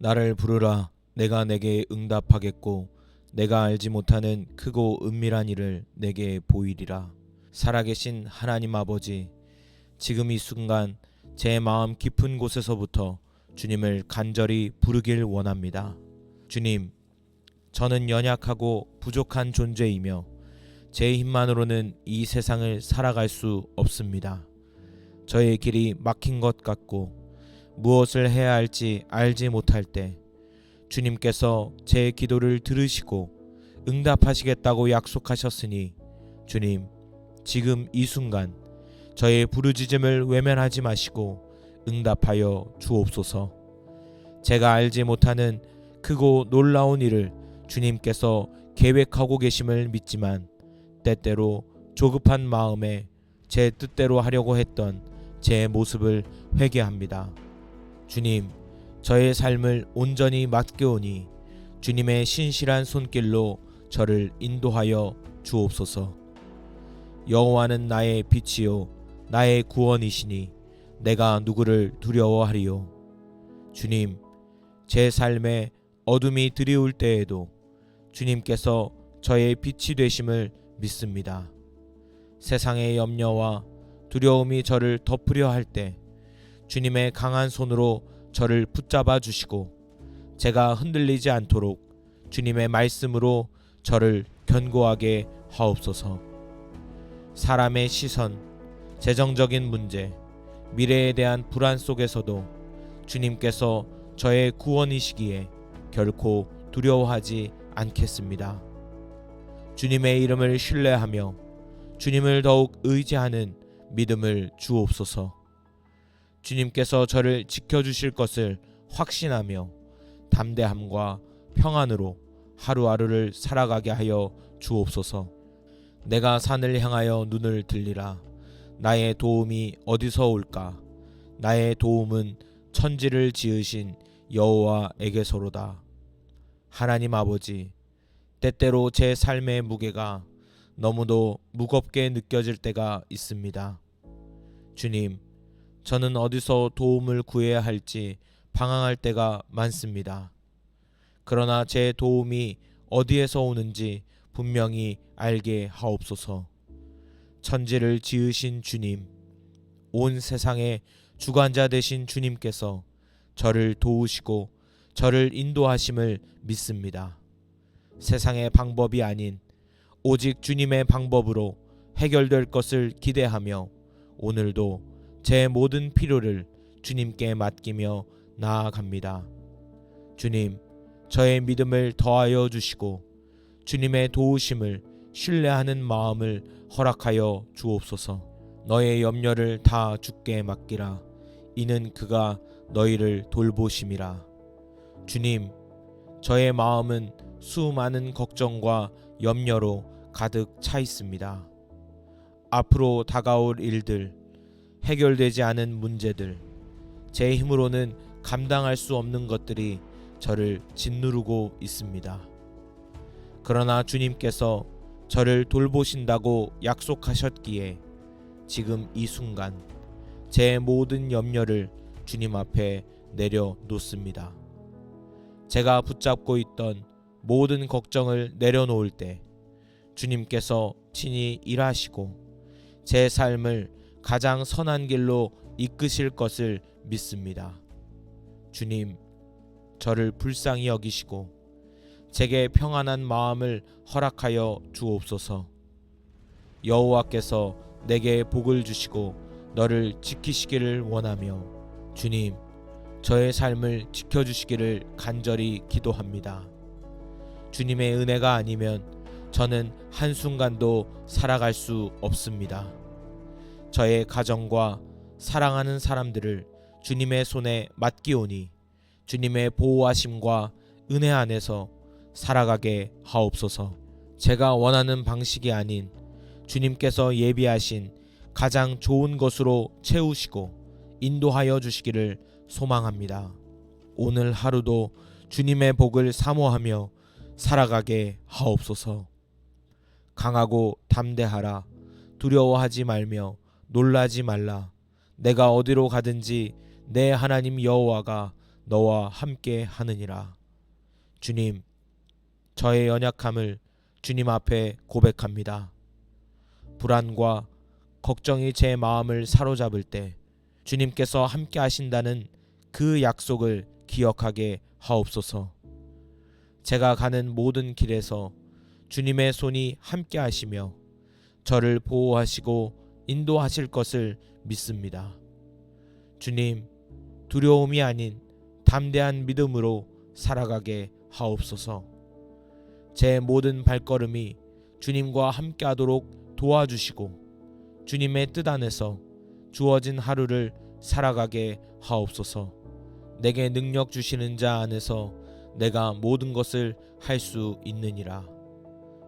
나를 부르라. 내가 내게 응답하겠고 내가 알지 못하는 크고 은밀한 일을 내게 보이리라. 살아계신 하나님 아버지, 지금 이 순간 제 마음 깊은 곳에서부터 주님을 간절히 부르길 원합니다. 주님, 저는 연약하고 부족한 존재이며 제 힘만으로는 이 세상을 살아갈 수 없습니다. 저의 길이 막힌 것 같고 무엇을 해야 할지 알지 못할 때 주님께서 제 기도를 들으시고 응답하시겠다고 약속하셨으니 주님, 지금 이 순간 저의 부르짖음을 외면하지 마시고 응답하여 주옵소서. 제가 알지 못하는 크고 놀라운 일을 주님께서 계획하고 계심을 믿지만 때때로 조급한 마음에 제 뜻대로 하려고 했던 제 모습을 회개합니다. 주님, 저의 삶을 온전히 맡겨오니 주님의 신실한 손길로 저를 인도하여 주옵소서. 여호와는 나의 빛이요 나의 구원이시니 내가 누구를 두려워하리요. 주님, 제 삶에 어둠이 드리울 때에도 주님께서 저의 빛이 되심을 믿습니다. 세상의 염려와 두려움이 저를 덮으려 할 때 주님의 강한 손으로 저를 붙잡아 주시고 제가 흔들리지 않도록 주님의 말씀으로 저를 견고하게 하옵소서. 사람의 시선, 재정적인 문제, 미래에 대한 불안 속에서도 주님께서 저의 구원이시기에 결코 두려워하지 않겠습니다. 주님의 이름을 신뢰하며 주님을 더욱 의지하는 믿음을 주옵소서. 주님께서 저를 지켜주실 것을 확신하며 담대함과 평안으로 하루하루를 살아가게 하여 주옵소서. 내가 산을 향하여 눈을 들리라. 나의 도움이 어디서 올까? 나의 도움은 천지를 지으신 여호와에게서로다. 하나님 아버지, 때때로 제 삶의 무게가 너무도 무겁게 느껴질 때가 있습니다. 주님, 저는 어디서 도움을 구해야 할지 방황할 때가 많습니다. 그러나 제 도움이 어디에서 오는지 분명히 알게 하옵소서. 천지를 지으신 주님, 온 세상의 주관자 되신 주님께서 저를 도우시고 저를 인도하심을 믿습니다. 세상의 방법이 아닌 오직 주님의 방법으로 해결될 것을 기대하며 오늘도 제 모든 필요를 주님께 맡기며 나아갑니다. 주님, 저의 믿음을 더하여 주시고 주님의 도우심을 신뢰하는 마음을 허락하여 주옵소서. 너의 염려를 다 주께 맡기라. 이는 그가 너희를 돌보심이라. 주님, 저의 마음은 수많은 걱정과 염려로 가득 차 있습니다. 앞으로 다가올 일들, 해결되지 않은 문제들, 제 힘으로는 감당할 수 없는 것들이 저를 짓누르고 있습니다. 그러나 주님께서 저를 돌보신다고 약속하셨기에 지금 이 순간 제 모든 염려를 주님 앞에 내려놓습니다. 제가 붙잡고 있던 모든 걱정을 내려놓을 때 주님께서 친히 일하시고 제 삶을 가장 선한 길로 이끄실 것을 믿습니다. 주님, 저를 불쌍히 여기시고 제게 평안한 마음을 허락하여 주옵소서. 여호와께서 내게 복을 주시고 너를 지키시기를 원하며 주님, 저의 삶을 지켜주시기를 간절히 기도합니다. 주님의 은혜가 아니면 저는 한순간도 살아갈 수 없습니다. 저의 가정과 사랑하는 사람들을 주님의 손에 맡기오니 주님의 보호하심과 은혜 안에서 살아가게 하옵소서. 제가 원하는 방식이 아닌 주님께서 예비하신 가장 좋은 것으로 채우시고 인도하여 주시기를 소망합니다. 오늘 하루도 주님의 복을 사모하며 살아가게 하옵소서. 강하고 담대하라. 두려워하지 말며 놀라지 말라. 내가 어디로 가든지 내 하나님 여호와가 너와 함께 하느니라. 주님, 저의 연약함을 주님 앞에 고백합니다. 불안과 걱정이 제 마음을 사로잡을 때 주님께서 함께 하신다는 그 약속을 기억하게 하옵소서. 제가 가는 모든 길에서 주님의 손이 함께 하시며 저를 보호하시고 인도하실 것을 믿습니다. 주님, 두려움이 아닌 담대한 믿음으로 살아가게 하옵소서. 제 모든 발걸음이 주님과 함께 하도록 도와주시고 주님의 뜻 안에서 주어진 하루를 살아가게 하옵소서. 내게 능력 주시는 자 안에서 내가 모든 것을 할 수 있느니라.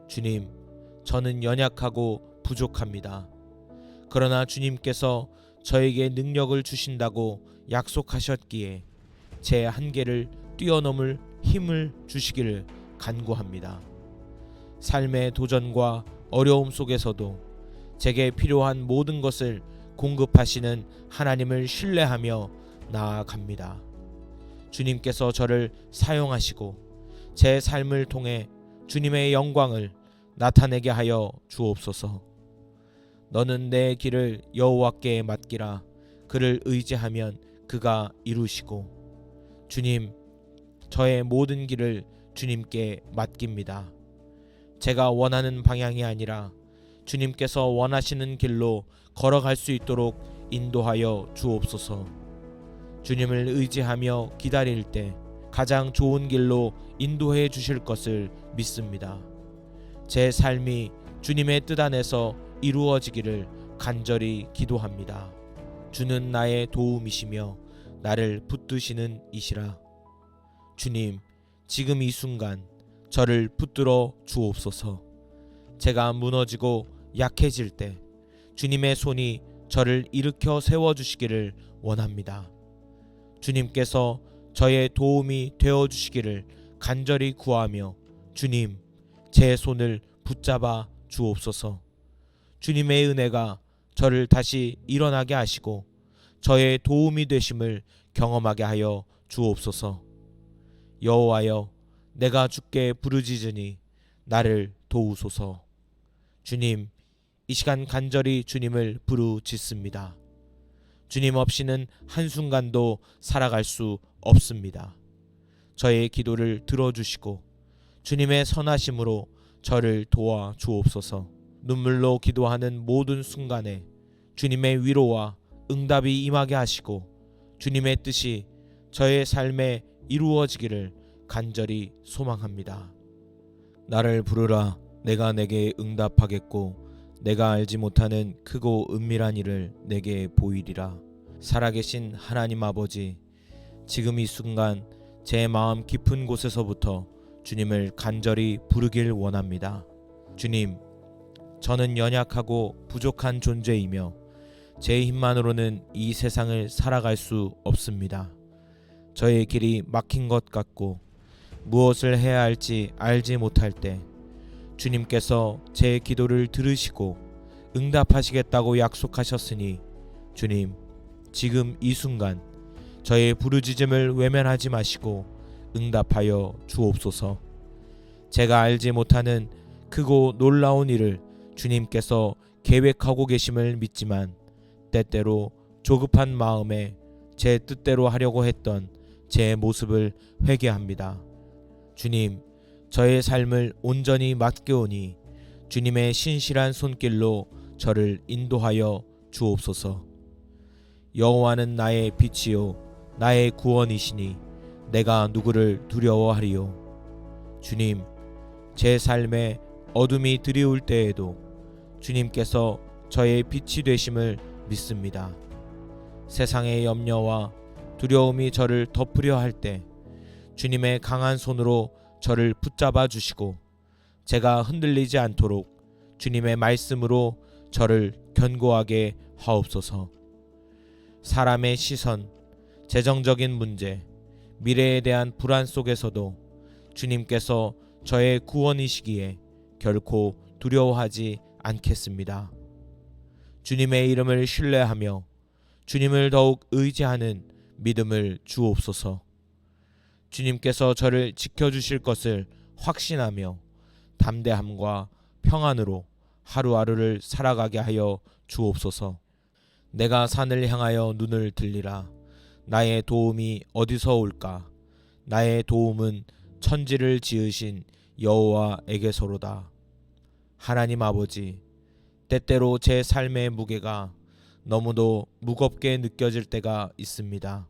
주님, 저는 연약하고 부족합니다. 그러나 주님께서 저에게 능력을 주신다고 약속하셨기에 제 한계를 뛰어넘을 힘을 주시기를 간구합니다. 삶의 도전과 어려움 속에서도 제게 필요한 모든 것을 공급하시는 하나님을 신뢰하며 나아갑니다. 주님께서 저를 사용하시고 제 삶을 통해 주님의 영광을 나타내게 하여 주옵소서. 너는 내 길을 여호와께 맡기라. 그를 의지하면 그가 이루시고. 주님, 저의 모든 길을 주님께 맡깁니다. 제가 원하는 방향이 아니라 주님께서 원하시는 길로 걸어갈 수 있도록 인도하여 주옵소서. 주님을 의지하며 기다릴 때 가장 좋은 길로 인도해 주실 것을 믿습니다. 제 삶이 주님의 뜻 안에서 이루어지기를 간절히 기도합니다. 주는 나의 도움이시며 나를 붙드시는 이시라. 주님, 지금 이 순간 저를 붙들어 주옵소서. 제가 무너지고 약해질 때 주님의 손이 저를 일으켜 세워주시기를 원합니다. 주님께서 저의 도움이 되어주시기를 간절히 구하며 주님, 제 손을 붙잡아 주옵소서. 주님의 은혜가 저를 다시 일어나게 하시고 저의 도움이 되심을 경험하게 하여 주옵소서. 여호와여, 내가 주께 부르짖으니 나를 도우소서. 주님, 이 시간 간절히 주님을 부르짖습니다. 주님 없이는 한순간도 살아갈 수 없습니다. 저의 기도를 들어주시고 주님의 선하심으로 저를 도와 주옵소서. 눈물로 기도하는 모든 순간에 주님의 위로와 응답이 임하게 하시고 주님의 뜻이 저의 삶에 이루어지기를 간절히 소망합니다. 나를 부르라. 내가 내게 응답하겠고 내가 알지 못하는 크고 은밀한 일을 내게 보이리라. 살아계신 하나님 아버지, 지금 이 순간 제 마음 깊은 곳에서부터 주님을 간절히 부르길 원합니다. 주님, 저는 연약하고 부족한 존재이며 제 힘만으로는 이 세상을 살아갈 수 없습니다. 저의 길이 막힌 것 같고 무엇을 해야 할지 알지 못할 때 주님께서 제 기도를 들으시고 응답하시겠다고 약속하셨으니 주님, 지금 이 순간 저의 부르짖음을 외면하지 마시고 응답하여 주옵소서. 제가 알지 못하는 크고 놀라운 일을 주님께서 계획하고 계심을 믿지만 때때로 조급한 마음에 제 뜻대로 하려고 했던 제 모습을 회개합니다. 주님, 저의 삶을 온전히 맡겨오니 주님의 신실한 손길로 저를 인도하여 주옵소서. 여호와는 나의 빛이요 나의 구원이시니 내가 누구를 두려워하리요. 주님, 제 삶에 어둠이 드리울 때에도 주님께서 저의 빛이 되심을 믿습니다. 세상의 염려와 두려움이 저를 덮으려 할 때 주님의 강한 손으로 저를 붙잡아 주시고 제가 흔들리지 않도록 주님의 말씀으로 저를 견고하게 하옵소서. 사람의 시선, 재정적인 문제, 미래에 대한 불안 속에서도 주님께서 저의 구원이시기에 결코 두려워하지 않겠습니다. 주님의 이름을 신뢰하며 주님을 더욱 의지하는 믿음을 주옵소서. 주님께서 저를 지켜주실 것을 확신하며 담대함과 평안으로 하루하루를 살아가게 하여 주옵소서. 내가 산을 향하여 눈을 들리라. 나의 도움이 어디서 올까? 나의 도움은 천지를 지으신 여호와에게서로다. 하나님 아버지, 때때로 제 삶의 무게가 너무도 무겁게 느껴질 때가 있습니다.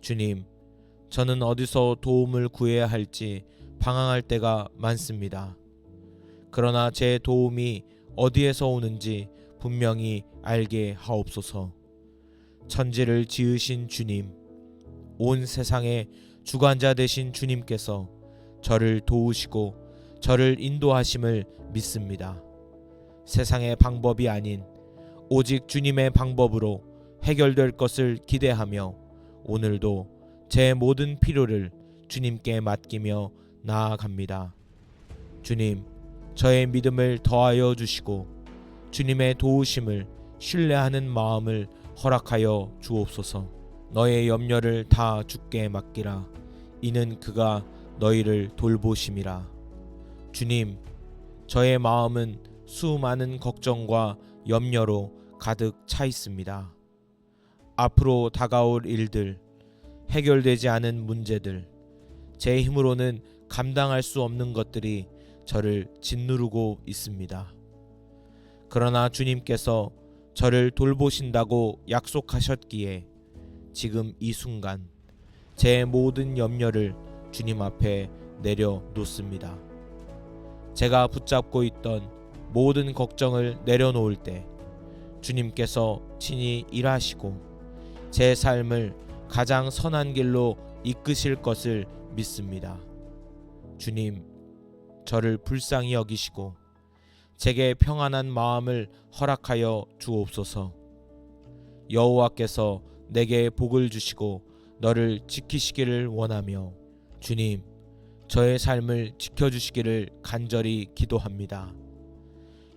주님, 저는 어디서 도움을 구해야 할지 방황할 때가 많습니다. 그러나 제 도움이 어디에서 오는지 분명히 알게 하옵소서. 천지를 지으신 주님, 온 세상의 주관자 되신 주님께서 저를 도우시고 저를 인도하심을 믿습니다. 세상의 방법이 아닌 오직 주님의 방법으로 해결될 것을 기대하며 오늘도 제 모든 필요를 주님께 맡기며 나아갑니다. 주님, 저의 믿음을 더하여 주시고 주님의 도우심을 신뢰하는 마음을 허락하여 주옵소서. 너의 염려를 다 주께 맡기라. 이는 그가 너희를 돌보심이라. 주님, 저의 마음은 수많은 걱정과 염려로 가득 차 있습니다. 앞으로 다가올 일들, 해결되지 않은 문제들, 제 힘으로는 감당할 수 없는 것들이 저를 짓누르고 있습니다. 그러나 주님께서 저를 돌보신다고 약속하셨기에 지금 이 순간 제 모든 염려를 주님 앞에 내려놓습니다. 제가 붙잡고 있던 모든 걱정을 내려놓을 때 주님께서 친히 일하시고 제 삶을 가장 선한 길로 이끄실 것을 믿습니다. 주님, 저를 불쌍히 여기시고 제게 평안한 마음을 허락하여 주옵소서. 여호와께서 내게 복을 주시고 너를 지키시기를 원하며 주님, 저의 삶을 지켜주시기를 간절히 기도합니다.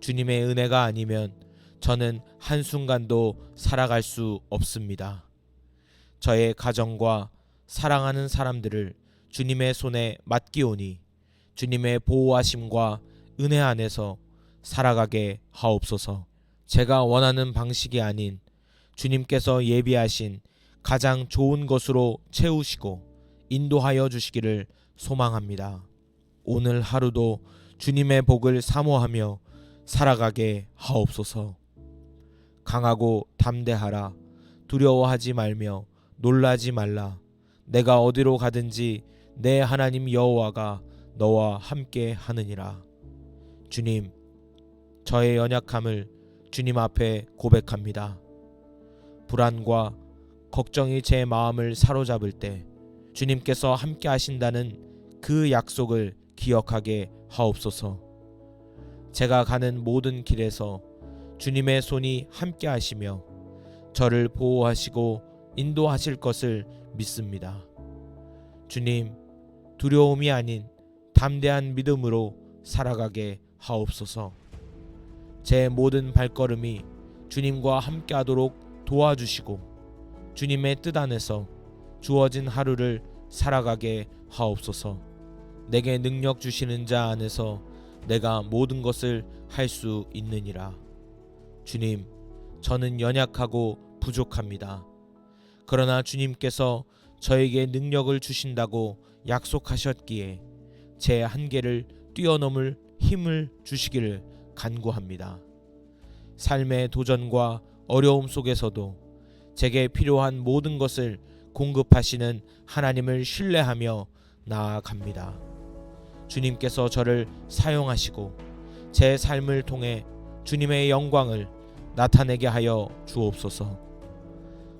주님의 은혜가 아니면 저는 한순간도 살아갈 수 없습니다. 저의 가정과 사랑하는 사람들을 주님의 손에 맡기오니 주님의 보호하심과 은혜 안에서 살아가게 하옵소서. 제가 원하는 방식이 아닌 주님께서 예비하신 가장 좋은 것으로 채우시고 인도하여 주시기를 소망합니다. 오늘 하루도 주님의 복을 사모하며 살아가게 하옵소서. 강하고 담대하라. 두려워하지 말며 놀라지 말라. 내가 어디로 가든지 내 하나님 여호와가 너와 함께 하느니라. 주님, 저의 연약함을 주님 앞에 고백합니다. 불안과 걱정이 제 마음을 사로잡을 때 주님께서 함께 하신다는 그 약속을 기억하게 하옵소서. 제가 가는 모든 길에서 주님의 손이 함께 하시며 저를 보호하시고 인도하실 것을 믿습니다. 주님, 두려움이 아닌 담대한 믿음으로 살아가게 하옵소서. 제 모든 발걸음이 주님과 함께하도록 도와주시고 주님의 뜻 안에서 주어진 하루를 살아가게 하옵소서. 내게 능력 주시는 자 안에서 내가 모든 것을 할 수 있느니라. 주님, 저는 연약하고 부족합니다. 그러나 주님께서 저에게 능력을 주신다고 약속하셨기에 제 한계를 뛰어넘을 힘을 주시기를 간구합니다. 삶의 도전과 어려움 속에서도 제게 필요한 모든 것을 공급하시는 하나님을 신뢰하며 나아갑니다. 주님께서 저를 사용하시고 제 삶을 통해 주님의 영광을 나타내게 하여 주옵소서.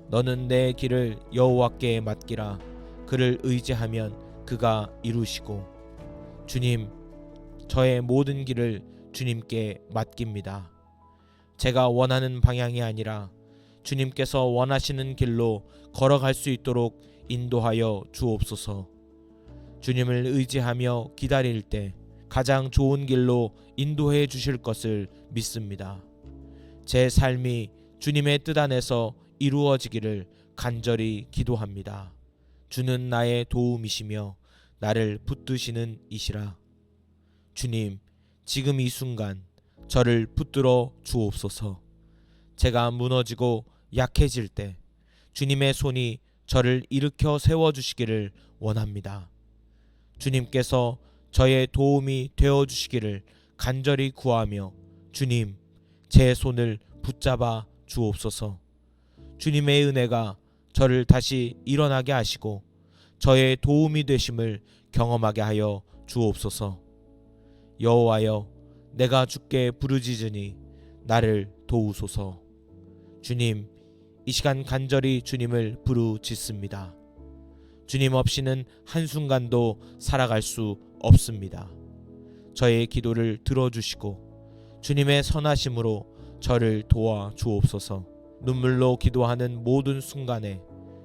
너는 내 길을 여호와께 맡기라. 그를 의지하면 그가 이루시고. 주님, 저의 모든 길을 주님께 맡깁니다. 제가 원하는 방향이 아니라 주님께서 원하시는 길로 걸어갈 수 있도록 인도하여 주옵소서. 주님을 의지하며 기다릴 때 가장 좋은 길로 인도해 주실 것을 믿습니다. 제 삶이 주님의 뜻 안에서 이루어지기를 간절히 기도합니다. 주는 나의 도움이시며 나를 붙드시는 이시라. 주님, 지금 이 순간 저를 붙들어 주옵소서. 제가 무너지고 약해질 때 주님의 손이 저를 일으켜 세워주시기를 원합니다. 주님께서 저의 도움이 되어주시기를 간절히 구하며 주님, 제 손을 붙잡아 주옵소서. 주님의 은혜가 저를 다시 일어나게 하시고 저의 도움이 되심을 경험하게 하여 주옵소서. 여호와여, 내가 주께 부르짖으니 나를 도우소서. 주님, 이 시간 간절히 주님을 부르짖습니다. 주님 없이는 한순간도 살아갈 수 없습니다. 저의 기도를 들어주시고 주님의 선하심으로 저를 도와 주옵소서. 눈물로 기도하는 모든 순간에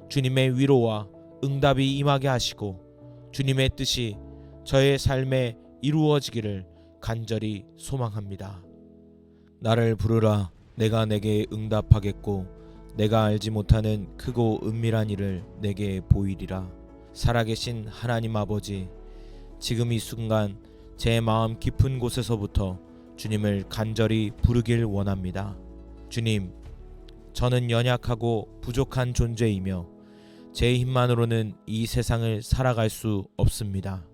주님의 위로와 응답이 임하게 하시고 주님의 뜻이 저의 삶에 이루어지기를 간절히 소망합니다. 나를 부르라, 내가 내게 응답하겠고 내가 알지 못하는 크고 은밀한 일을 내게 보이리라. 살아계신 하나님 아버지, 지금 이 순간 제 마음 깊은 곳에서부터 주님을 간절히 부르길 원합니다. 주님, 저는 연약하고 부족한 존재이며 제 힘만으로는 이 세상을 살아갈 수 없습니다.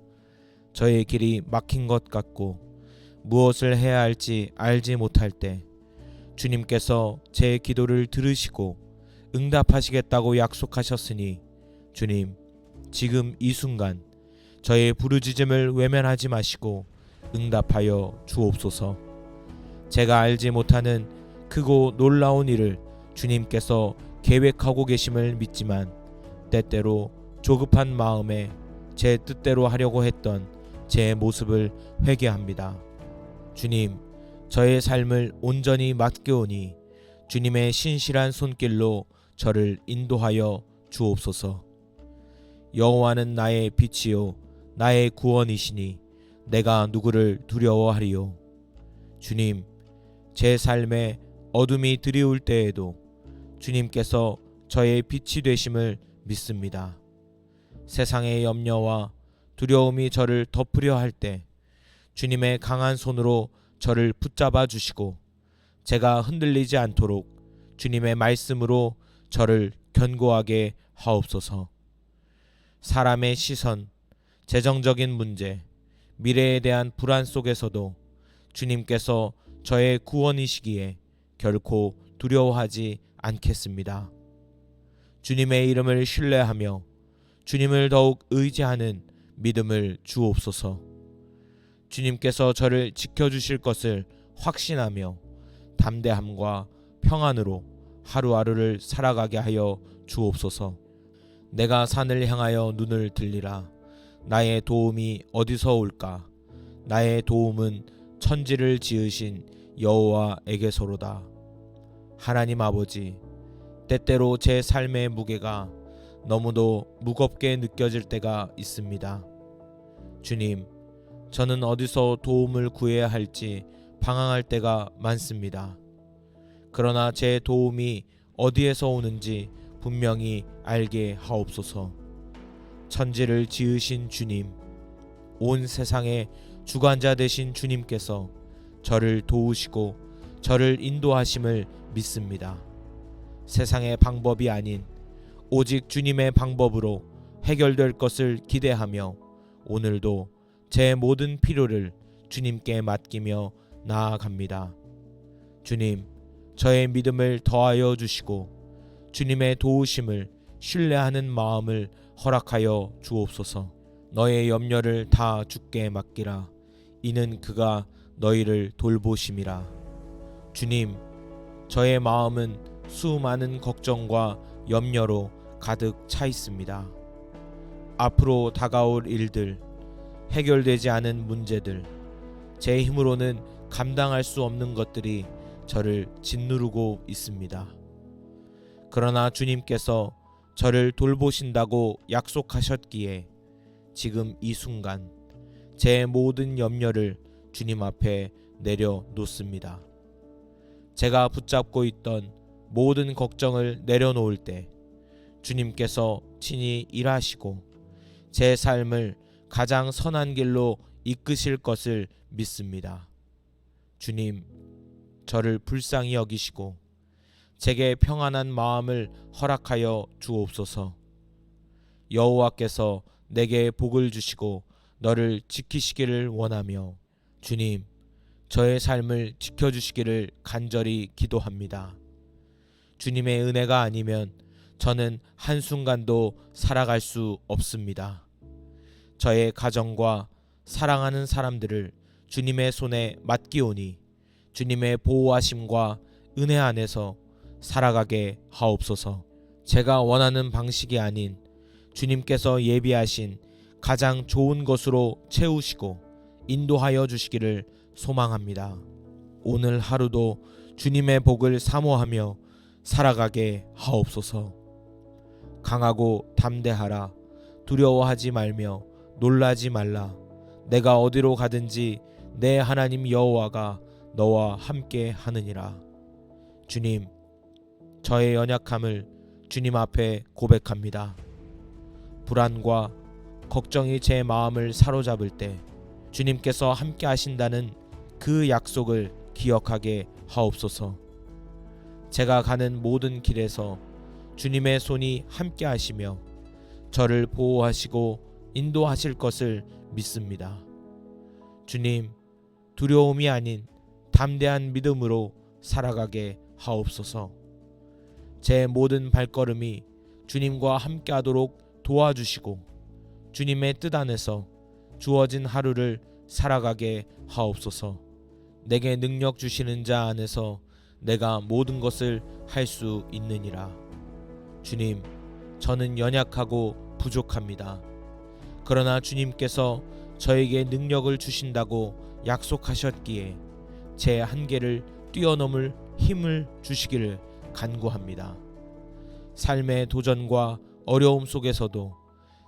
저의 길이 막힌 것 같고 무엇을 해야 할지 알지 못할 때 주님께서 제 기도를 들으시고 응답하시겠다고 약속하셨으니 주님, 지금 이 순간 저의 부르짖음을 외면하지 마시고 응답하여 주옵소서. 제가 알지 못하는 크고 놀라운 일을 주님께서 계획하고 계심을 믿지만 때때로 조급한 마음에 제 뜻대로 하려고 했던 제 모습을 회개합니다. 주님, 저의 삶을 온전히 맡겨오니 주님의 신실한 손길로 저를 인도하여 주옵소서. 여호와는 나의 빛이요 나의 구원이시니 내가 누구를 두려워하리요. 주님, 제 삶에 어둠이 드리울 때에도 주님께서 저의 빛이 되심을 믿습니다. 세상의 염려와 두려움이 저를 덮으려 할 때 주님의 강한 손으로 저를 붙잡아 주시고 제가 흔들리지 않도록 주님의 말씀으로 저를 견고하게 하옵소서. 사람의 시선, 재정적인 문제, 미래에 대한 불안 속에서도 주님께서 저의 구원이시기에 결코 두려워하지 않겠습니다. 주님의 이름을 신뢰하며 주님을 더욱 의지하는 믿음을 주옵소서. 주님께서 저를 지켜주실 것을 확신하며 담대함과 평안으로 하루하루를 살아가게 하여 주옵소서. 내가 산을 향하여 눈을 들리라. 나의 도움이 어디서 올까? 나의 도움은 천지를 지으신 여호와에게서로다. 하나님 아버지, 때때로 제 삶의 무게가 너무도 무겁게 느껴질 때가 있습니다. 주님, 저는 어디서 도움을 구해야 할지 방황할 때가 많습니다. 그러나 제 도움이 어디에서 오는지 분명히 알게 하옵소서. 천지를 지으신 주님, 온 세상의 주관자 되신 주님께서 저를 도우시고 저를 인도하심을 믿습니다. 세상의 방법이 아닌 오직 주님의 방법으로 해결될 것을 기대하며 오늘도 제 모든 필요를 주님께 맡기며 나아갑니다. 주님, 저의 믿음을 더하여 주시고 주님의 도우심을 신뢰하는 마음을 허락하여 주옵소서. 너의 염려를 다 주께 맡기라. 이는 그가 너희를 돌보심이라. 주님, 저의 마음은 수많은 걱정과 염려로 가득 차 있습니다. 앞으로 다가올 일들, 해결되지 않은 문제들, 제 힘으로는 감당할 수 없는 것들이 저를 짓누르고 있습니다. 그러나 주님께서 저를 돌보신다고 약속하셨기에 지금 이 순간 제 모든 염려를 주님 앞에 내려놓습니다. 제가 붙잡고 있던 모든 걱정을 내려놓을 때 주님께서 친히 일하시고 제 삶을 가장 선한 길로 이끄실 것을 믿습니다. 주님, 저를 불쌍히 여기시고 제게 평안한 마음을 허락하여 주옵소서. 여호와께서 내게 복을 주시고 너를 지키시기를 원하며 주님, 저의 삶을 지켜주시기를 간절히 기도합니다. 주님의 은혜가 아니면 저는 한순간도 살아갈 수 없습니다. 저의 가정과 사랑하는 사람들을 주님의 손에 맡기오니 주님의 보호하심과 은혜 안에서 살아가게 하옵소서. 제가 원하는 방식이 아닌 주님께서 예비하신 가장 좋은 것으로 채우시고 인도하여 주시기를 소망합니다. 오늘 하루도 주님의 복을 사모하며 살아가게 하옵소서. 강하고 담대하라. 두려워하지 말며 놀라지 말라. 내가 어디로 가든지 내 하나님 여호와가 너와 함께 하느니라. 주님, 저의 연약함을 주님 앞에 고백합니다. 불안과 걱정이 제 마음을 사로잡을 때 주님께서 함께 하신다는 그 약속을 기억하게 하옵소서. 제가 가는 모든 길에서 주님의 손이 함께 하시며 저를 보호하시고 인도하실 것을 믿습니다. 주님, 두려움이 아닌 담대한 믿음으로 살아가게 하옵소서. 제 모든 발걸음이 주님과 함께 하도록 도와주시고 주님의 뜻 안에서 주어진 하루를 살아가게 하옵소서. 내게 능력 주시는 자 안에서 내가 모든 것을 할 수 있느니라. 주님, 저는 연약하고 부족합니다. 그러나 주님께서 저에게 능력을 주신다고 약속하셨기에 제 한계를 뛰어넘을 힘을 주시기를 간구합니다. 삶의 도전과 어려움 속에서도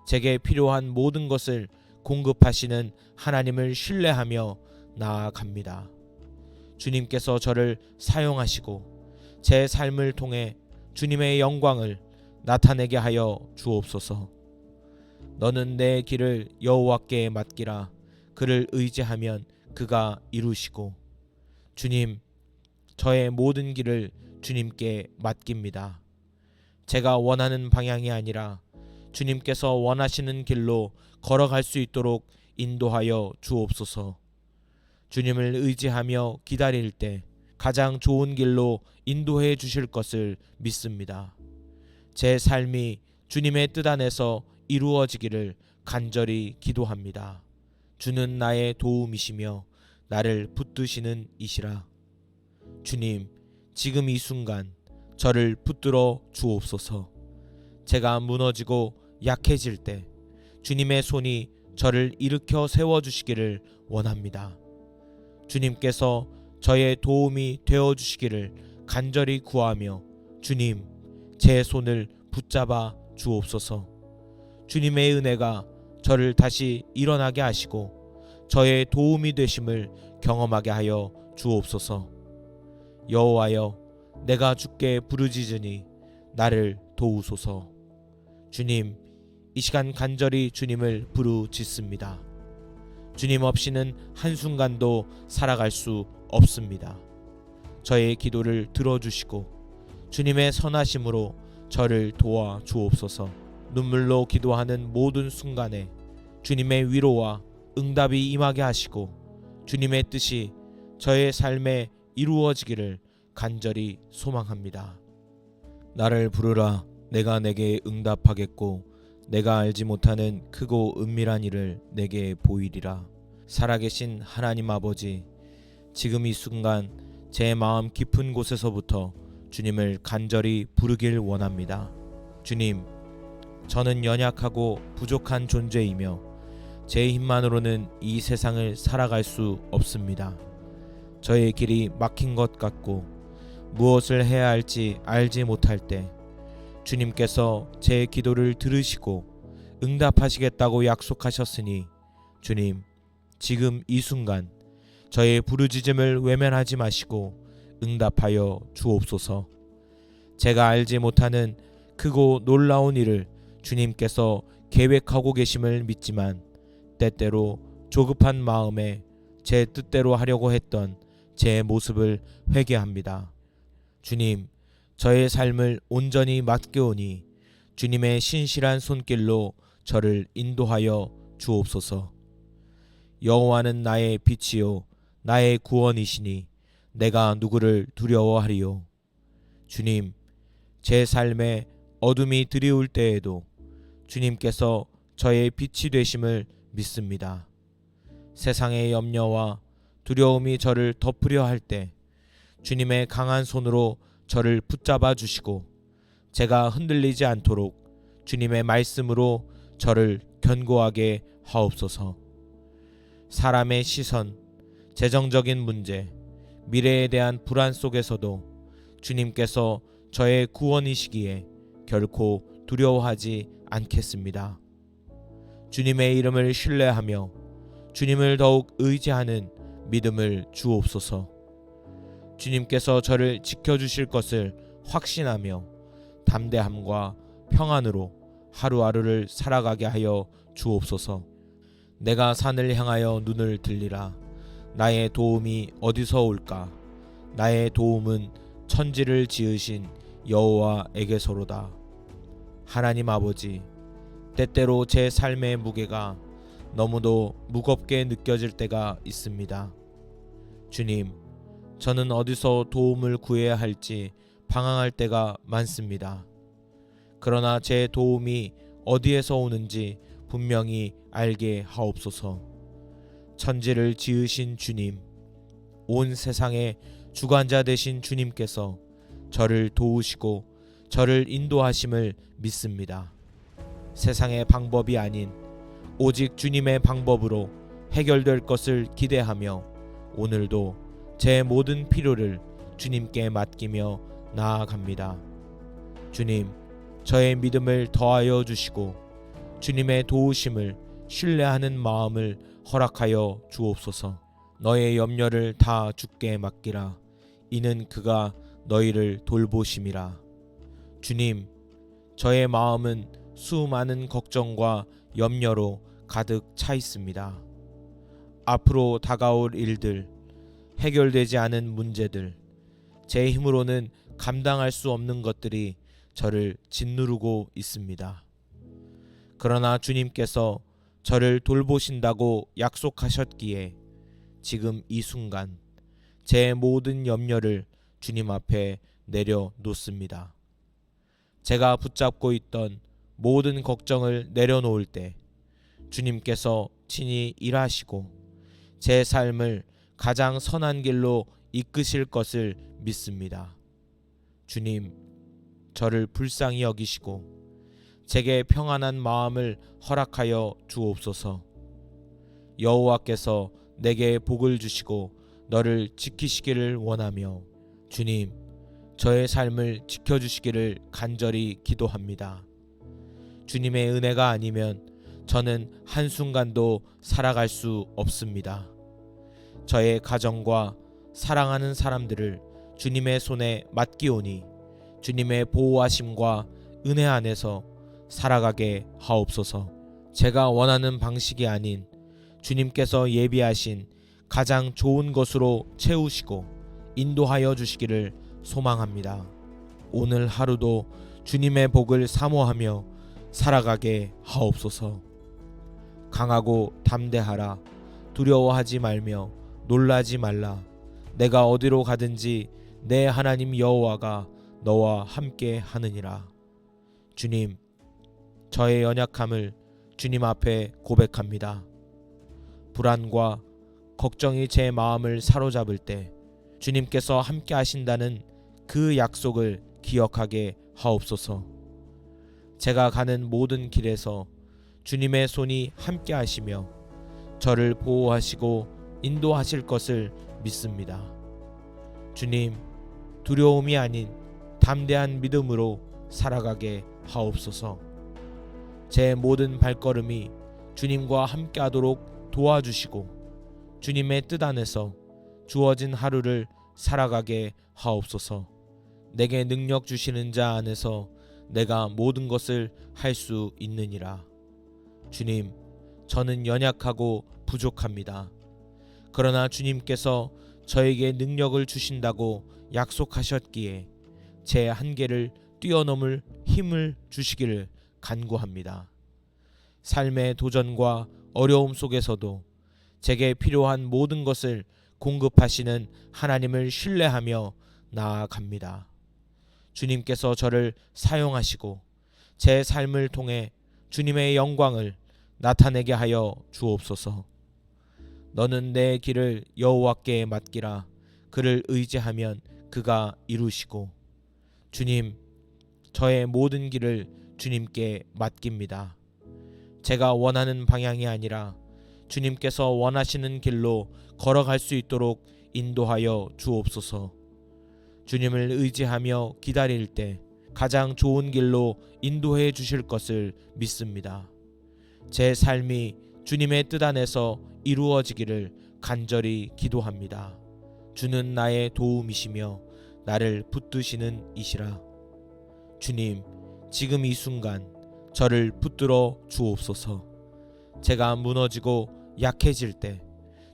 제게 필요한 모든 것을 공급하시는 하나님을 신뢰하며 나아갑니다. 주님께서 저를 사용하시고 제 삶을 통해 주님의 영광을 나타내게 하여 주옵소서. 너는 내 길을 여호와께 맡기라. 그를 의지하면 그가 이루시고. 주님, 저의 모든 길을 주님께 맡깁니다. 제가 원하는 방향이 아니라 주님께서 원하시는 길로 걸어갈 수 있도록 인도하여 주옵소서. 주님을 의지하며 기다릴 때 가장 좋은 길로 인도해 주실 것을 믿습니다. 제 삶이 주님의 뜻 안에서 이루어지기를 간절히 기도합니다. 주는 나의 도움이시며 나를 붙드시는 이시라. 주님, 지금 이 순간 저를 붙들어 주옵소서. 제가 무너지고 약해질 때 주님의 손이 저를 일으켜 세워주시기를 원합니다. 주님께서 저의 도움이 되어주시기를 간절히 구하며 주님, 제 손을 붙잡아 주옵소서. 주님의 은혜가 저를 다시 일어나게 하시고 저의 도움이 되심을 경험하게 하여 주옵소서. 여호와여, 내가 주께 부르짖으니 나를 도우소서. 주님, 이 시간 간절히 주님을 부르짖습니다. 주님 없이는 한순간도 살아갈 수 없습니다. 저의 기도를 들어주시고 주님의 선하심으로 저를 도와 주옵소서. 눈물로 기도하는 모든 순간에 주님의 위로와 응답이 임하게 하시고 주님의 뜻이 저의 삶에 이루어지기를 간절히 소망합니다. 나를 부르라. 내가 내게 응답하겠고 내가 알지 못하는 크고 은밀한 일을 내게 보이리라. 살아계신 하나님 아버지, 지금 이 순간 제 마음 깊은 곳에서부터 주님을 간절히 부르길 원합니다. 주님, 저는 연약하고 부족한 존재이며 제 힘만으로는 이 세상을 살아갈 수 없습니다. 저의 길이 막힌 것 같고 무엇을 해야 할지 알지 못할 때 주님께서 제 기도를 들으시고 응답하시겠다고 약속하셨으니 주님, 지금 이 순간 저의 부르짖음을 외면하지 마시고 응답하여 주옵소서. 제가 알지 못하는 크고 놀라운 일을 주님께서 계획하고 계심을 믿지만 때때로 조급한 마음에 제 뜻대로 하려고 했던 제 모습을 회개합니다. 주님, 저의 삶을 온전히 맡겨오니 주님의 신실한 손길로 저를 인도하여 주옵소서. 여호와는 나의 빛이요 나의 구원이시니 내가 누구를 두려워하리요. 주님, 제 삶에 어둠이 드리울 때에도 주님께서 저의 빛이 되심을 믿습니다. 세상의 염려와 두려움이 저를 덮으려 할 때 주님의 강한 손으로 저를 붙잡아 주시고 제가 흔들리지 않도록 주님의 말씀으로 저를 견고하게 하옵소서. 사람의 시선, 재정적인 문제, 미래에 대한 불안 속에서도 주님께서 저의 구원이시기에 결코 두려워하지 않겠습니다. 주님의 이름을 신뢰하며 주님을 더욱 의지하는 믿음을 주옵소서. 주님께서 저를 지켜주실 것을 확신하며 담대함과 평안으로 하루하루를 살아가게 하여 주옵소서. 내가 산을 향하여 눈을 들리라. 나의 도움이 어디서 올까? 나의 도움은 천지를 지으신 여호와에게서로다. 하나님 아버지, 때때로 제 삶의 무게가 너무도 무겁게 느껴질 때가 있습니다. 주님, 저는 어디서 도움을 구해야 할지 방황할 때가 많습니다. 그러나 제 도움이 어디에서 오는지 분명히 알게 하옵소서. 천지를 지으신 주님, 온 세상의 주관자 되신 주님께서 저를 도우시고 저를 인도하심을 믿습니다. 세상의 방법이 아닌 오직 주님의 방법으로 해결될 것을 기대하며 오늘도 제 모든 필요를 주님께 맡기며 나아갑니다. 주님, 저의 믿음을 더하여 주시고 주님의 도우심을 신뢰하는 마음을 허락하여 주옵소서. 너의 염려를 다 주께 맡기라. 이는 그가 너희를 돌보심이라. 주님, 저의 마음은 수많은 걱정과 염려로 가득 차 있습니다. 앞으로 다가올 일들, 해결되지 않은 문제들, 제 힘으로는 감당할 수 없는 것들이 저를 짓누르고 있습니다. 그러나 주님께서 저를 돌보신다고 약속하셨기에 지금 이 순간 제 모든 염려를 주님 앞에 내려놓습니다. 제가 붙잡고 있던 모든 걱정을 내려놓을 때 주님께서 친히 일하시고 제 삶을 가장 선한 길로 이끄실 것을 믿습니다. 주님, 저를 불쌍히 여기시고 제게 평안한 마음을 허락하여 주옵소서. 여호와께서 내게 복을 주시고 너를 지키시기를 원하며 주님, 저의 삶을 지켜주시기를 간절히 기도합니다. 주님의 은혜가 아니면 저는 한순간도 살아갈 수 없습니다. 저의 가정과 사랑하는 사람들을 주님의 손에 맡기오니 주님의 보호하심과 은혜 안에서 살아가게 하옵소서. 제가 원하는 방식이 아닌 주님께서 예비하신 가장 좋은 것으로 채우시고 인도하여 주시기를 소망합니다. 오늘 하루도 주님의 복을 사모하며 살아가게 하옵소서. 강하고 담대하라. 두려워하지 말며 놀라지 말라. 내가 어디로 가든지 내 하나님 여호와가 너와 함께 하느니라. 주님, 저의 연약함을 주님 앞에 고백합니다. 불안과 걱정이 제 마음을 사로잡을 때 주님께서 함께 하신다는 그 약속을 기억하게 하옵소서. 제가 가는 모든 길에서 주님의 손이 함께 하시며 저를 보호하시고 인도하실 것을 믿습니다. 주님, 두려움이 아닌 담대한 믿음으로 살아가게 하옵소서. 제 모든 발걸음이 주님과 함께 하도록 도와주시고 주님의 뜻 안에서 주어진 하루를 살아가게 하옵소서. 내게 능력 주시는 자 안에서 내가 모든 것을 할 수 있느니라. 주님, 저는 연약하고 부족합니다. 그러나 주님께서 저에게 능력을 주신다고 약속하셨기에 제 한계를 뛰어넘을 힘을 주시기를 간구합니다. 삶의 도전과 어려움 속에서도 제게 필요한 모든 것을 공급하시는 하나님을 신뢰하며 나아갑니다. 주님께서 저를 사용하시고 제 삶을 통해 주님의 영광을 나타내게 하여 주옵소서. 너는 내 길을 여호와께 맡기라. 그를 의지하면 그가 이루시고. 주님, 저의 모든 길을 주님께 맡깁니다. 제가 원하는 방향이 아니라 주님께서 원하시는 길로 걸어갈 수 있도록 인도하여 주옵소서. 주님을 의지하며 기다릴 때 가장 좋은 길로 인도해 주실 것을 믿습니다. 제 삶이 주님의 뜻 안에서 이루어지기를 간절히 기도합니다. 주는 나의 도움이시며 나를 붙드시는 이시라. 주님, 지금 이 순간 저를 붙들어 주옵소서. 제가 무너지고 약해질 때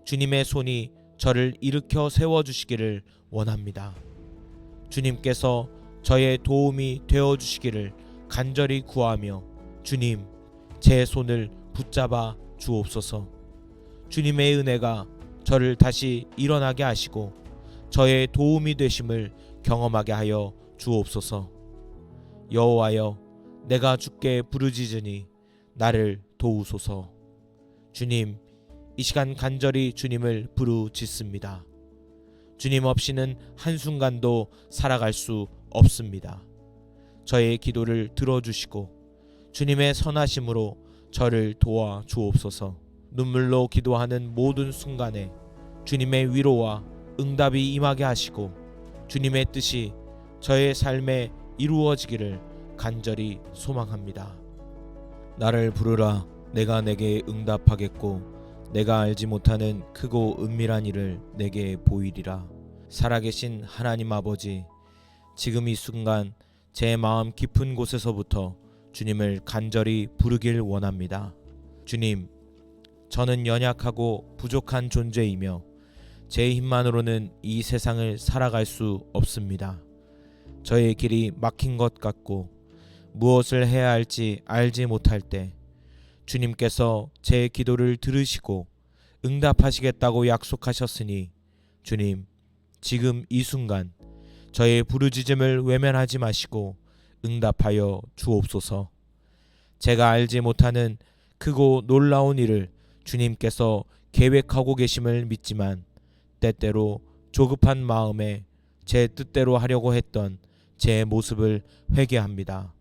주님의 손이 저를 일으켜 세워주시기를 원합니다. 주님께서 저의 도움이 되어주시기를 간절히 구하며 주님, 제 손을 붙잡아 주옵소서. 주님의 은혜가 저를 다시 일어나게 하시고 저의 도움이 되심을 경험하게 하여 주옵소서. 여호와여, 내가 주께 부르짖으니 나를 도우소서. 주님, 이 시간 간절히 주님을 부르짖습니다. 주님 없이는 한순간도 살아갈 수 없습니다. 저의 기도를 들어주시고 주님의 선하심으로 저를 도와 주옵소서. 눈물로 기도하는 모든 순간에 주님의 위로와 응답이 임하게 하시고 주님의 뜻이 저의 삶에 이루어지기를 간절히 소망합니다. 나를 부르라. 내가 내게 응답하겠고 내가 알지 못하는 크고 은밀한 일을 내게 보이리라. 살아계신 하나님 아버지, 지금 이 순간 제 마음 깊은 곳에서부터 주님을 간절히 부르길 원합니다. 주님, 저는 연약하고 부족한 존재이며 제 힘만으로는 이 세상을 살아갈 수 없습니다. 저의 길이 막힌 것 같고 무엇을 해야 할지 알지 못할 때 주님께서 제 기도를 들으시고 응답하시겠다고 약속하셨으니 주님, 지금 이 순간 저의 부르짖음을 외면하지 마시고 응답하여 주옵소서. 제가 알지 못하는 크고 놀라운 일을 주님께서 계획하고 계심을 믿지만 때때로 조급한 마음에 제 뜻대로 하려고 했던 제 모습을 회개합니다.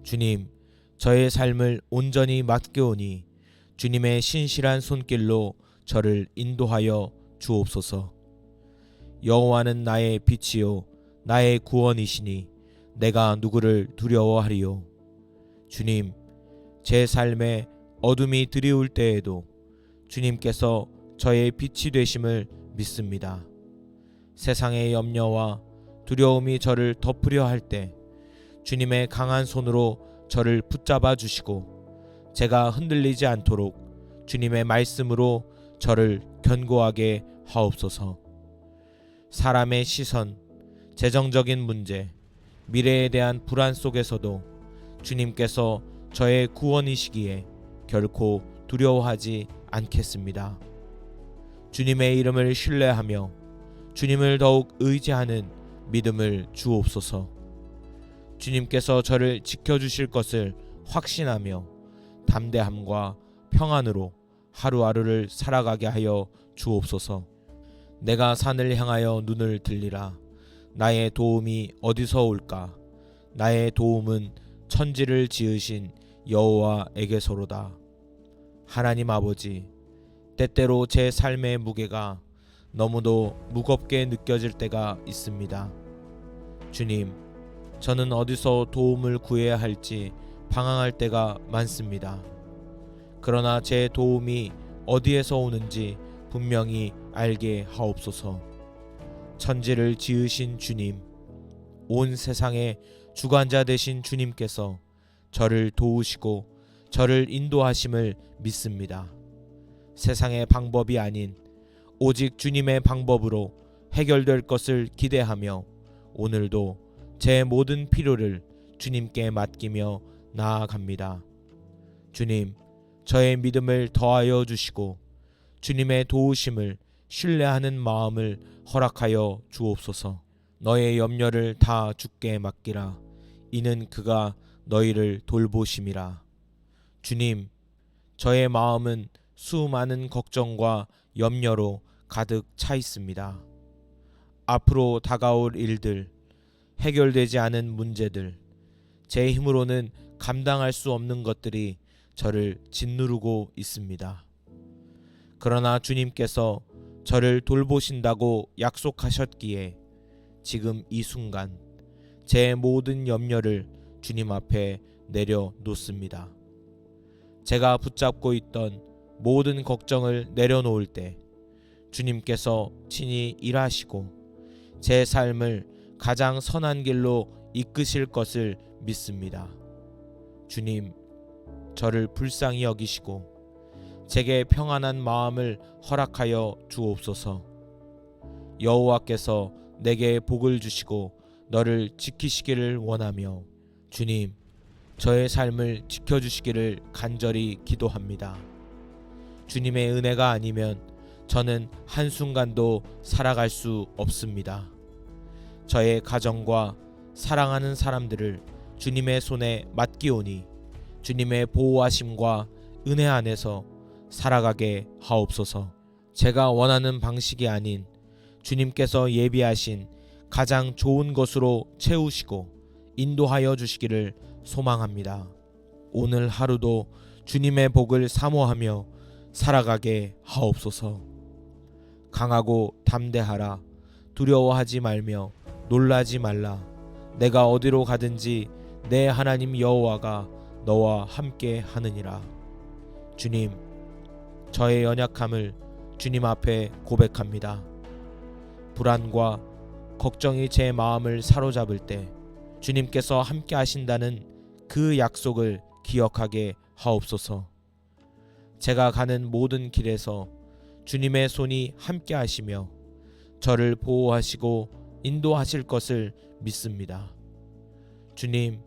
주님, 저의 삶을 온전히 맡겨오니 주님의 신실한 손길로 저를 인도하여 주옵소서. 여호와는 나의 빛이요 나의 구원이시니 내가 누구를 두려워하리요. 주님, 제 삶에 어둠이 드리울 때에도 주님께서 저의 빛이 되심을 믿습니다. 세상의 염려와 두려움이 저를 덮으려 할 때 주님의 강한 손으로 저를 붙잡아 주시고 제가 흔들리지 않도록 주님의 말씀으로 저를 견고하게 하옵소서. 사람의 시선, 재정적인 문제, 미래에 대한 불안 속에서도 주님께서 저의 구원이시기에 결코 두려워하지 않겠습니다. 주님의 이름을 신뢰하며 주님을 더욱 의지하는 믿음을 주옵소서. 주님께서 저를 지켜주실 것을 확신하며 담대함과 평안으로 하루하루를 살아가게 하여 주옵소서. 내가 산을 향하여 눈을 들리라. 나의 도움이 어디서 올까? 나의 도움은 천지를 지으신 여호와에게서로다. 하나님 아버지, 때때로 제 삶의 무게가 너무도 무겁게 느껴질 때가 있습니다. 주님, 저는 어디서 도움을 구해야 할지 방황할 때가 많습니다. 그러나 제 도움이 어디에서 오는지 분명히 알게 하옵소서. 천지를 지으신 주님, 온 세상의 주관자 되신 주님께서 저를 도우시고 저를 인도하심을 믿습니다. 세상의 방법이 아닌 오직 주님의 방법으로 해결될 것을 기대하며 오늘도 제 모든 필요를 주님께 맡기며 나아갑니다. 주님, 저의 믿음을 더하여 주시고 주님의 도우심을 신뢰하는 마음을 허락하여 주옵소서. 너의 염려를 다 주께 맡기라. 이는 그가 너희를 돌보심이라. 주님, 저의 마음은 수많은 걱정과 염려로 가득 차 있습니다. 앞으로 다가올 일들, 해결되지 않은 문제들, 제 힘으로는 감당할 수 없는 것들이 저를 짓누르고 있습니다. 그러나 주님께서 저를 돌보신다고 약속하셨기에 지금 이 순간 제 모든 염려를 주님 앞에 내려놓습니다. 제가 붙잡고 있던 모든 걱정을 내려놓을 때 주님께서 친히 일하시고 제 삶을 가장 선한 길로 이끄실 것을 믿습니다. 주님, 저를 불쌍히 여기시고 제게 평안한 마음을 허락하여 주옵소서. 여호와께서 내게 복을 주시고 너를 지키시기를 원하며 주님, 저의 삶을 지켜주시기를 간절히 기도합니다. 주님의 은혜가 아니면 저는 한순간도 살아갈 수 없습니다. 저의 가정과 사랑하는 사람들을 주님의 손에 맡기오니 주님의 보호하심과 은혜 안에서 살아가게 하옵소서. 제가 원하는 방식이 아닌 주님께서 예비하신 가장 좋은 것으로 채우시고 인도하여 주시기를 소망합니다. 오늘 하루도 주님의 복을 사모하며 살아가게 하옵소서. 강하고 담대하라. 두려워하지 말며 놀라지 말라. 내가 어디로 가든지 내 하나님 여호와가 너와 함께 하느니라. 주님, 저의 연약함을 주님 앞에 고백합니다. 불안과 걱정이 제 마음을 사로잡을 때 주님께서 함께 하신다는 그 약속을 기억하게 하옵소서. 제가 가는 모든 길에서 주님의 손이 함께 하시며 저를 보호하시고 인도하실 것을 믿습니다. 주님,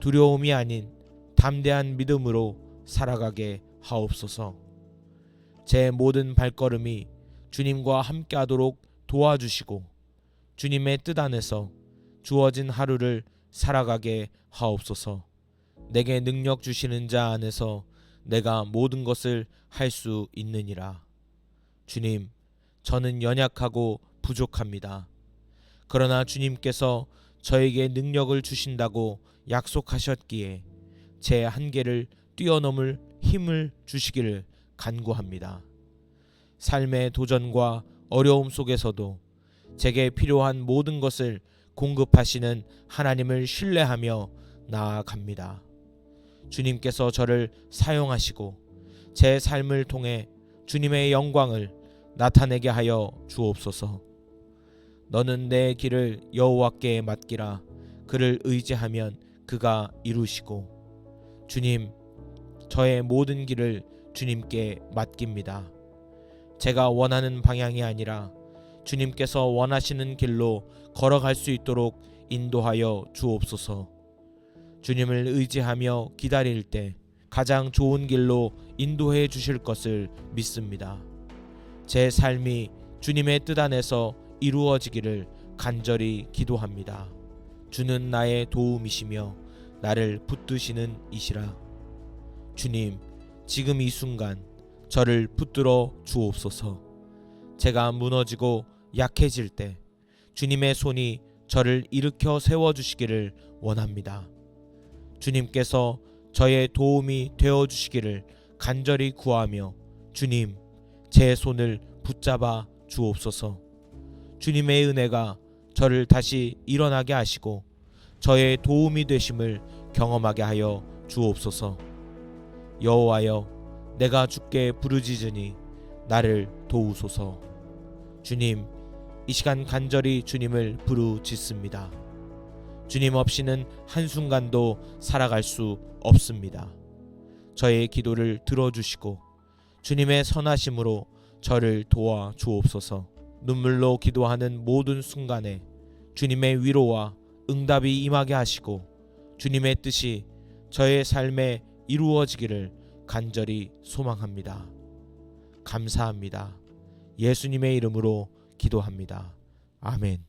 두려움이 아닌 담대한 믿음으로 살아가게 하옵소서. 제 모든 발걸음이 주님과 함께 하도록 도와주시고 주님의 뜻 안에서 주어진 하루를 살아가게 하옵소서. 내게 능력 주시는 자 안에서 내가 모든 것을 할 수 있느니라. 주님, 저는 연약하고 부족합니다. 그러나 주님께서 저에게 능력을 주신다고 약속하셨기에 제 한계를 뛰어넘을 힘을 주시기를 간구합니다. 삶의 도전과 어려움 속에서도 제게 필요한 모든 것을 공급하시는 하나님을 신뢰하며 나아갑니다. 주님께서 저를 사용하시고 제 삶을 통해 주님의 영광을 나타내게 하여 주옵소서. 너는 내 길을 여호와께 맡기라. 그를 의지하면 그가 이루시고. 주님, 저의 모든 길을 주님께 맡깁니다. 제가 원하는 방향이 아니라 주님께서 원하시는 길로 걸어갈 수 있도록 인도하여 주옵소서. 주님을 의지하며 기다릴 때 가장 좋은 길로 인도해 주실 것을 믿습니다. 제 삶이 주님의 뜻 안에서 이루어지기를 간절히 기도합니다. 주는 나의 도움이시며 나를 붙드시는 이시라. 주님, 지금 이 순간 저를 붙들어 주옵소서. 제가 무너지고 약해질 때 주님의 손이 저를 일으켜 세워주시기를 원합니다. 주님께서 저의 도움이 되어주시기를 간절히 구하며 주님, 제 손을 붙잡아 주옵소서. 주님의 은혜가 저를 다시 일어나게 하시고 저의 도움이 되심을 경험하게 하여 주옵소서. 여호와여, 내가 주께 부르짖으니 나를 도우소서. 주님, 이 시간 간절히 주님을 부르짖습니다. 주님 없이는 한순간도 살아갈 수 없습니다. 저의 기도를 들어주시고 주님의 선하심으로 저를 도와 주옵소서. 눈물로 기도하는 모든 순간에 주님의 위로와 응답이 임하게 하시고 주님의 뜻이 저의 삶에 이루어지기를 간절히 소망합니다. 감사합니다. 예수님의 이름으로 기도합니다. 아멘.